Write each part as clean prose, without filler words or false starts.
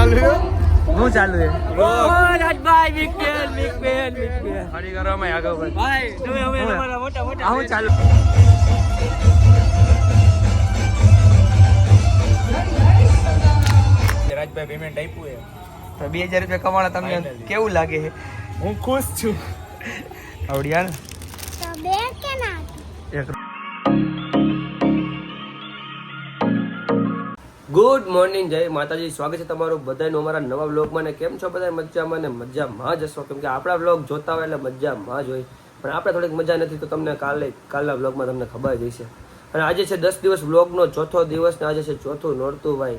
ચાલુ છે હું ચાલુ છે ઓ રાજભાઈ બિગ પેન હરી કરો અમે આગળ ભાઈ તમે હવે અમારા મોટા મોટા હું ચાલુ રાજભાઈ પેમેન્ટ આપ્યું છે 2000 રૂપિયા કમાણા તમને કેવું લાગે છે હું ખુશ છું આવડિયા ને તો બે કે ના એક ગુડ મોર્નિંગ જય માતાજી સ્વાગત છે તમારું બધાનું અમારા નવા વ્લોગમાં ને કેમ છો બધા મજામાં ને મજામાં જ હશો કેમ કે આપણા વ્લોગ જોતા હોય એટલે મજામાં જ હોય પણ આપણે થોડીક મજા નથી તો તમને કાલના વ્લોગમાં તમને ખબર જ હશે અને આજે છે 10 દિવસ વ્લોગનો ચોથો દિવસ ને આજે છે ચોથું નોરતું ભાઈ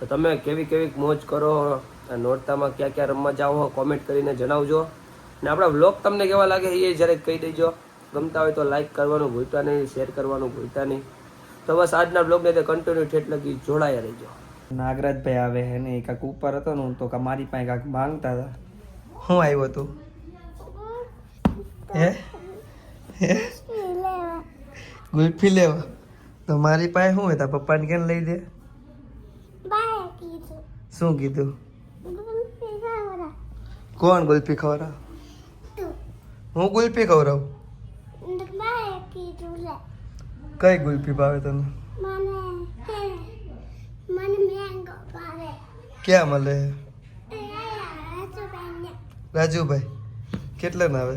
તો તમે કેવી મોજ કરો નોરતામાં ક્યાં ક્યાં રમવા જાઓ કોમેન્ટ કરીને જણાવજો ને આપણા વ્લોગ તમને કેવા લાગે એ જ્યારે કહી દેજો ગમતા હોય તો લાઈક કરવાનું ભૂલતા નહીં શેર કરવાનું ભૂલતા નહીં તો બસ આજના બ્લોગને તે કન્ટિન્યુ ઠેઠ લગી જોડાયા રહેજો નાગરાજભાઈ આવે હે ને કાંક ઉપર હતો ને તો મારી પાસે કાંક માંગતા હતા હું આવ્યો તું હે ગુલ્ફી લેવા તો મારી પાસે શું હતા પપ્પાને કેમ લઈ દે બાય કીધું શું કીધું ગુલ્ફી ખાવરા કોણ ગુલ્ફી ખવડાવ તું હું ગુલ્ફી ખવડાવું બાય કીધું લે કઈ ગુલ્ફી ભાવે તને મને મેંગો ભાવે ક્યાં મળે રાજુભાઈ રાજુભાઈ કેટલા ના આવે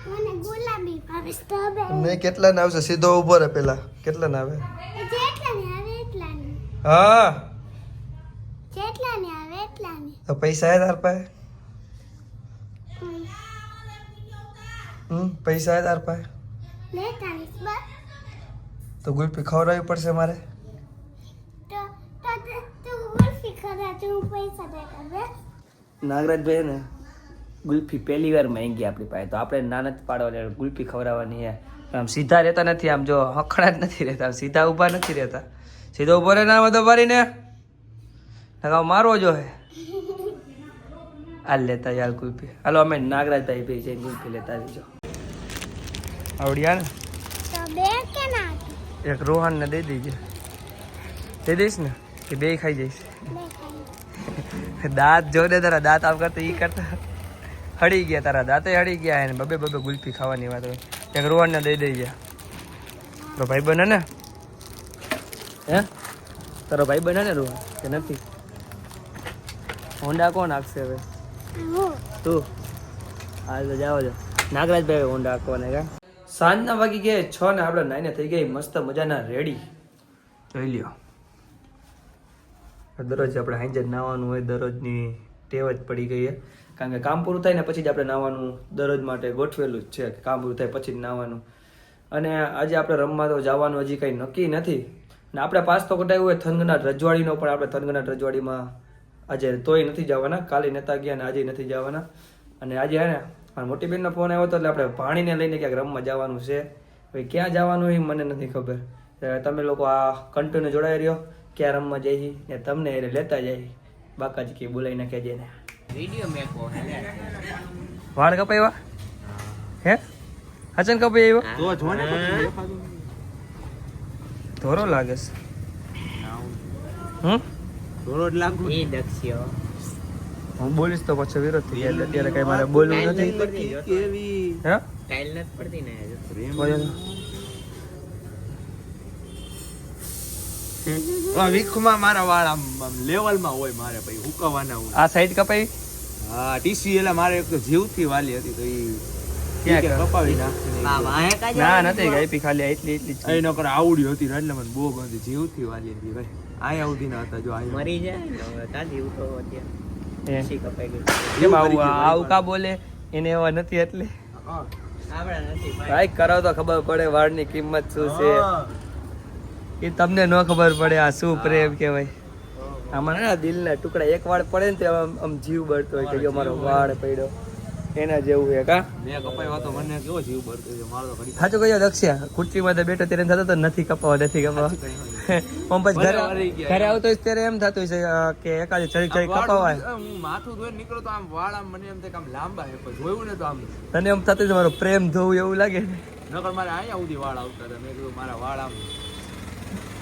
મને ગુલાબી ભાવે સ્ટ્રોબેરી નહીં કેટલા ના આવશે સીધો ઉભો રહે પેલા કેટલા ના આવે જેટલા ને આવે એટલા ને હા જેટલા ને આવે એટલા ને તો પૈસા હે તાર પાસે પૈસા હે તાર પાસે લેતા ને બસ તો ગુલ્ફી ખવડાવવી પડશે મારે તો તું ગુલ્ફી ખરા તું પૈસા દેતા બસ નાગરાજભાઈ ને ગુલ્ફી પહેલી વાર માંગી આપણી પાસે તો આપણે ના નથી પાડવાની ગુલ્ફી ખવડાવવાની હે આમ સીધા રહેતા નથી આમ જો હખડા જ નથી રહેતા સીધા ઊભા નથી રહેતા સીધો ઊભો રહે ના તો ભરીને મારવો જો હે હાલ લેતા યાર ગુલ્ફી હાલો અમે નાગરાજભાઈ ભાઈ જઈને ગુલ્ફી લેતા આવીજો આવડિયા ને તો બે કે ના એક રોહન ને દઈ દેજે દઈ દઈશ ને કે બે ખાઈ જઈશ દાંત જો દે તારા દાંત આમ કરતા ઈ કરતા હળી ગયા તારા દાંતે હળી ગયા હે ને બબે ગુલ્ફી ખાવાની વાત હોય એક રોહન ને દઈ દેજે તારો ભાઈ બને ને હે તારો ભાઈ બને ને રોહન કે નથી હોન્ડા કોણ આપશે હવે તું હાલ તો જાવ જો નાગરાજભાઈ હોન્ડા આપવાને કા સાંજના વાગી ગયા 6 ને આપણે નાઈને થઈ ગઈ મસ્ત મજાના રેડી જોઈ લ્યો દરરોજ આપણે હાંજે નાવાનું હોય દરરોજની ટેવ જ પડી ગઈ છે કારણ કે કામ પૂરું થાય ને પછી જ આપણે નાવાનું દરરોજ માટે ગોઠવેલું જ છે કામ પૂરું થાય પછી જ નાવાનું અને આજે આપણે રમવા તો જવાનું હજી કંઈ નક્કી નથી ને આપણે પાસ તો કઢાવ્યું હોય થનગનાટ રજવાડીનો પણ આપણે થનગનાટ રજવાડીમાં આજે તોય નથી જવાના કાલે નતા ગયા ને આજે નથી જવાના અને આજે હે ને મારા મોટી બેનનો ફોન આવ્યો હતો એટલે આપણે પાણીને લઈને ક્યાંક રમવા જવાનું છે હવે ક્યાં જવાનું એ મને નથી ખબર તમે લોકો આ કન્ટિન્યુ જોડાઈ રહ્યો ક્યાં રમવા જઈએ ને તમને એટલે લેતા જાય બાકાજી કે બોલાવીને કહેજે ને વિડિયો મેકો વાળ કપાવ્યા હે હચન કપાઈ આવ્યો તો જો ને પછી દેખાતું ધોરો લાગે છે થોડો જ લાગુ એ દક્ષિયો હું બોલીશ તો પછી વિરોધ થઈ જાય અત્યારે કઈ મારે બોલવું નથી કેવી હે ટાઈલ નથી પડતી ને વીખમાં મારા વાળ આમ લેવલમાં હોય મારે ભાઈ હુકવાના હોય આ સાઈડ કપાઈ હા ટીસી એટલે મારે એક તો જીવથી વાલી હતી તો ક્યાં એ કપાવી નાખી ના નથી ગઈ ખાલી એટલી જ છે. એ નકર આવડી હતી ને એટલે મને બહુ ગંદી જીવથી વાલી હતી ભાઈ આયા સુધી ના હતા જો આયા મરી જાય કાઢી ઉતો અત્યારે એ. પછી કપાઈ ગઈ કેમ આવું કા બોલે એને એવા નથી એટલે આપડા નથી ભાઈ કરો તો ખબર પડે વાળની કિંમત શું છે એ તમને ન ખબર પડે આ શું પ્રેમ કહેવાય આમાં ના દિલના ટુકડા એક વાળ પડે ને તો આમ જીવ બળતો હોય કે જો મારો વાળ પડ્યો એના જેવું છે કા મેં કપાવ્યા તો મને કેવો જીવ બળતો છે મારો તો ઘડી સાચું કહ્યું દક્ષિયા ખુરશીમાં તો બેઠો ત્યારે એમ થતો તો નથી કપાવા આમ પછી ઘરે આવતો હોય ત્યારે એમ થતું છે કે એકાદ ચડી કપાવાય હું માથું ધોઈને નીકળો તો આમ વાળ આમ મને એમ થાય કે આમ લાંબા છે પણ જોયું ને તો આમ તને એમ થતું છે મારો પ્રેમ ધોવું એવું લાગે નકર મારે અહીંયા સુધી વાળ આવતા હતા મેં કીધું મારા વાળ આમ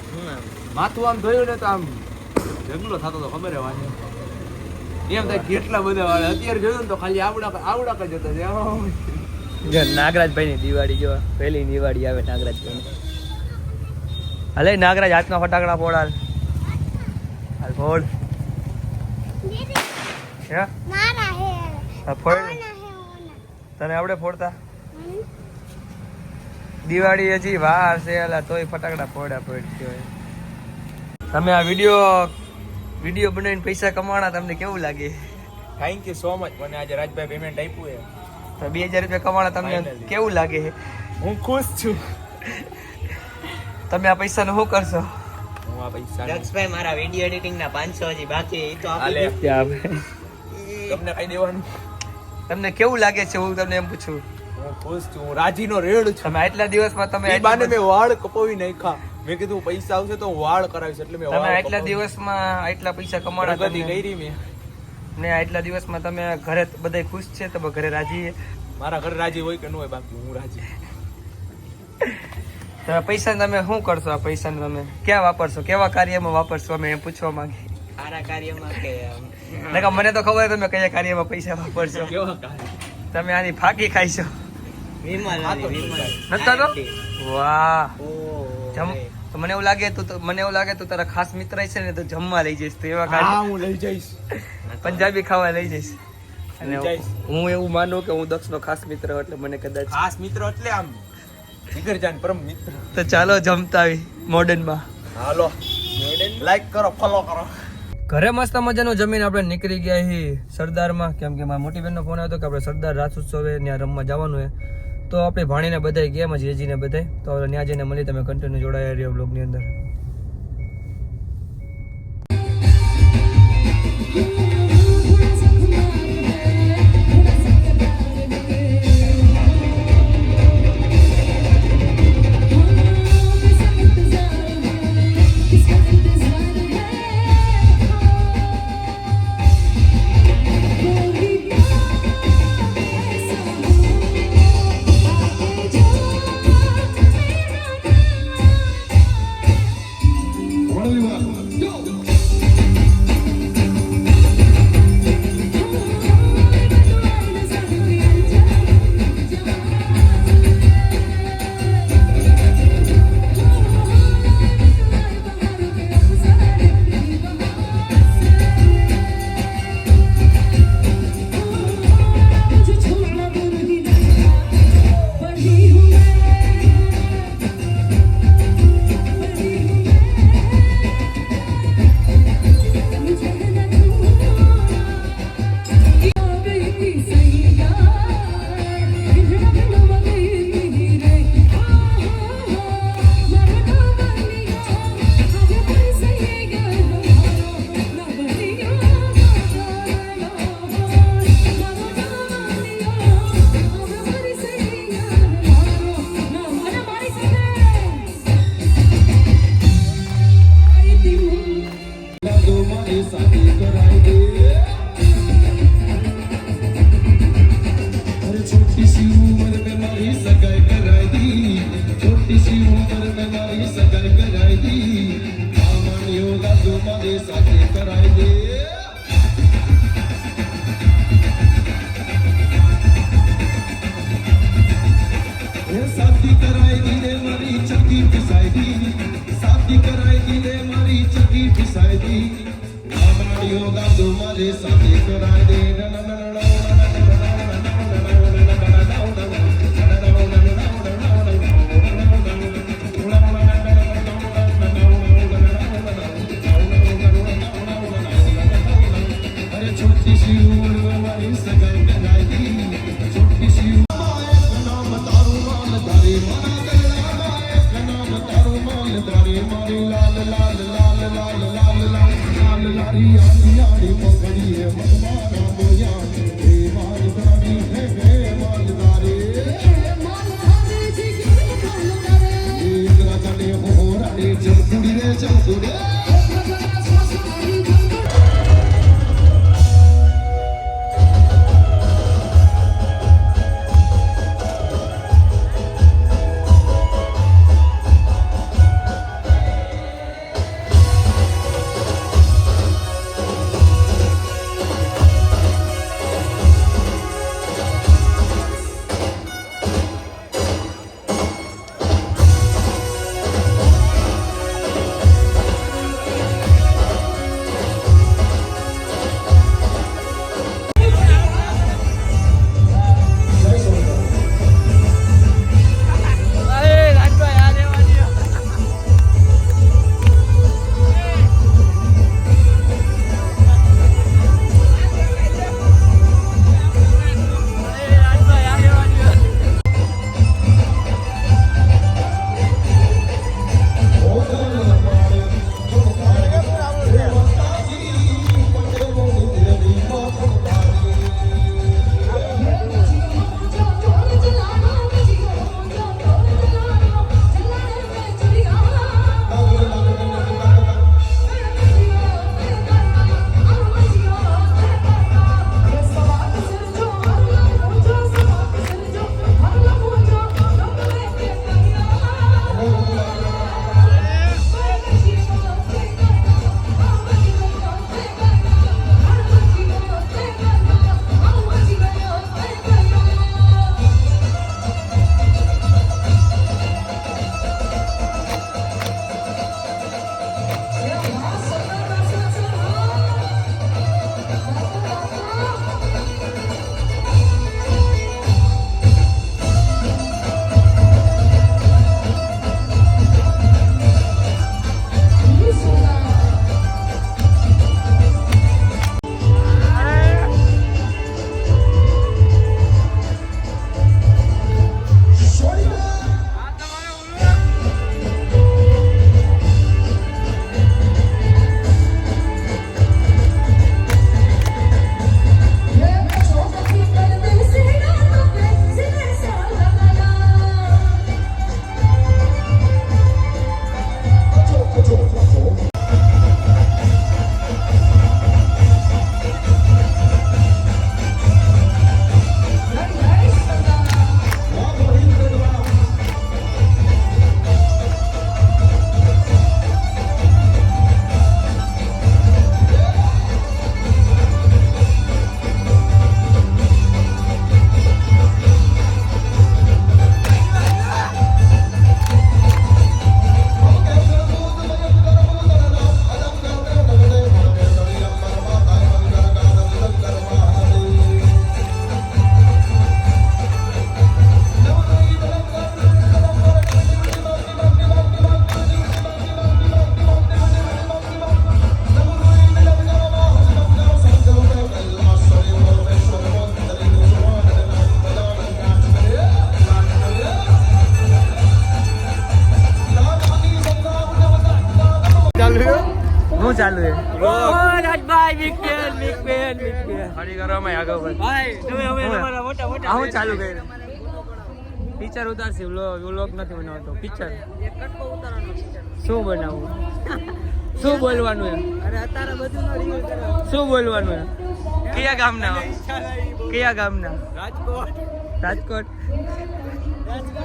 હું આમ માથું આમ ધોયું ને તો આમ ઢગલો થતો તો ખબર હે વાંચે એમ થાય કેટલા બધા વાળા અત્યારે જોયું ને તો ખાલી આવડા જ હતા જો નાગરાજભાઈની દિવાળી જો પહેલી દિવાળી આવે નાગરાજભાઈની. હાલે નાગરાજ હાથમાં ફટાકડા ફોડ હાલ ફોડ દીદી હે મારા હે ફોડ ઓના હે ઓના તને આવડે ફોડતા દિવાળી હજી વાર છે એલા તોય ફટાકડા ફોડ તમે આ વિડીયો બનાવીને પૈસા કમાણા તમને કેવું લાગે? Thank you so much. મને આજે રાજભાઈ પેમેન્ટ આપ્યું છે તો 2000 રૂપિયા કમાણા તમને Finally. કેવું લાગે? હું ખુશ છું. તમે આ પૈસાનું શું કરશો? હું આ પૈસા દક્ષભાઈ મારા વિડીયો એડિટિંગ ના 500 હજી બાકી એ તો આપી આલે. દો. તમને કઈ દેવાનું? તમને કેવું લાગે છે હું તમને એમ પૂછું? હું ખુશ છું. હું રાજીનો રેડ છું. તમે આટલા દિવસમાં તમે એ બાને મેં વાળ કપાવી નાખ્યા. મેં કીધું પૈસા આવશે તો હું વાળ કરાવીશ એટલે મેં તમે વાળ આટલા કપાવી. દિવસમાં આટલા પૈસા કમાણા પ્રગતિ તમે કરી મેં. ને આટલા દિવસમાં તમે ઘરે બધા ખુશ છે? તમે ઘરે રાજી છે? મારા ઘરે રાજી હોય કે ન હોય બાકી હું રાજી. તમે પૈસા તમે શું કરશો? આ પૈસા તમે ક્યાં વાપરશો? કેવા કાર્યમાં વાપરશો? અમે એમ પૂછવા માંગી. સારા કાર્યમાં કે નકર મને તો ખબર તમે કયા કાર્યમાં પૈસા વાપરશો. કેવા કાર્ય? તમે આની ફાકી ખાઈશો વિમલ વિમલ નતા તો? વાહ ઓહ તો મને એવું લાગે તું તારા ખાસ મિત્ર છે ને તો જમવા લઈ જઈશ તો એવા હા કાર્ય હું લઈ જઈશ. પંજાબી ખાવા લઈ જઈશ. અને લઈ જઈશ. હું એવું માનું કે હું દક્ષનો ખાસ મિત્ર એટલે મને કદાચ ખાસ મિત્ર એટલે આમ જીગરજાન પરમ મિત્ર. તો ચાલો જમતા આવી મોડર્નમાં. હાલો લાઈક કરો ફોલો કરો. ઘરે મસ્ત મજાનું જમીન આપણે નીકળી ગયા છીએ સરદારમાં, કેમ કે મારા મોટી બેનનો ફોન આવ્યો હતો કે આપણે સરદાર રાસ ઉત્સવે ત્યાં રમવા જવાનું છે. તો આપણે ભાણીને બધાય ગયા જ રેજીને બધાય તો હવે ત્યાં જઈને મળી. તમે કન્ટિન્યુ જોડાયા રહ્યો બ્લોગની અંદર. રાજભાઈ બિગ ફેન ખરી કરવામાં આગળ વધ ભાઈ તમે અમે તમારા મોટા મોટા હું ચાલુ કર્યું પિક્ચર ઉતારશે વ્લોગ નથી બનાવતો પિક્ચર શું બનાવવું શું બોલવાનું એમ અરે અત્યારે બધું નો રિવ્યુ કરો શું બોલવાનું એમ કયા ગામના રાજકોટ રાજકોટ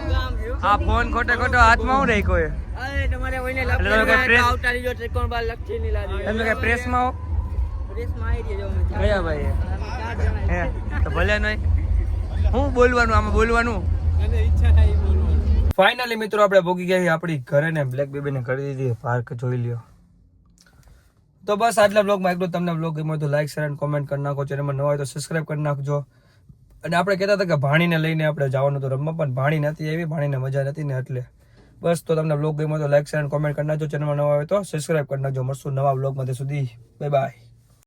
ગામ જો આ ફોન ખોટે ખોટો હાથમાં હું રાખ્યો એ અરે તમારે કોઈને એટલે તમે કઈ press- આવતા રીજો ત્રિકોણ બાર લક્ષી ની લાદી તમે કઈ પ્રેસમાં હો પ્રેસ માં આવી રહ્યો અમે કયા ભાઈ ચાર જણા હે તો ભલે નહીં હું બોલવાનું આમાં બોલવાનું અને ઈચ્છા થાય એ બોલવાનું ફાઇનલી મિત્રો આપણે ભોગી ગયા છીએ આપણી ઘરે ને બ્લેક બેબીને કરી દીધી પાર્ક જોઈ લ્યો તો બસ આજના બ્લોગમાં એકદમ તમને બ્લોગ ગમ્યો હોય તો લાઈક શેર અને કોમેન્ટ કરી નાખો ચેનલમાં નવા હોય તો સબસ્ક્રાઇબ કરી નાખજો અને આપણે કહેતા હતા કે ભાણીને લઈને આપણે જવાનું તો રમવા પણ ભાણી નથી આવી ભાણીને મજા નથી ને એટલે બસ તો તમને બ્લોગ ગમ્યો હોય તો લાઈક શેર અને કોમેન્ટ કરી નાખજો ચેનલમાં નવા હોય તો સબસ્ક્રાઇબ કરી નાખજો મળશું નવા બ્લોગમાં ત્યાં સુધી બાય બાય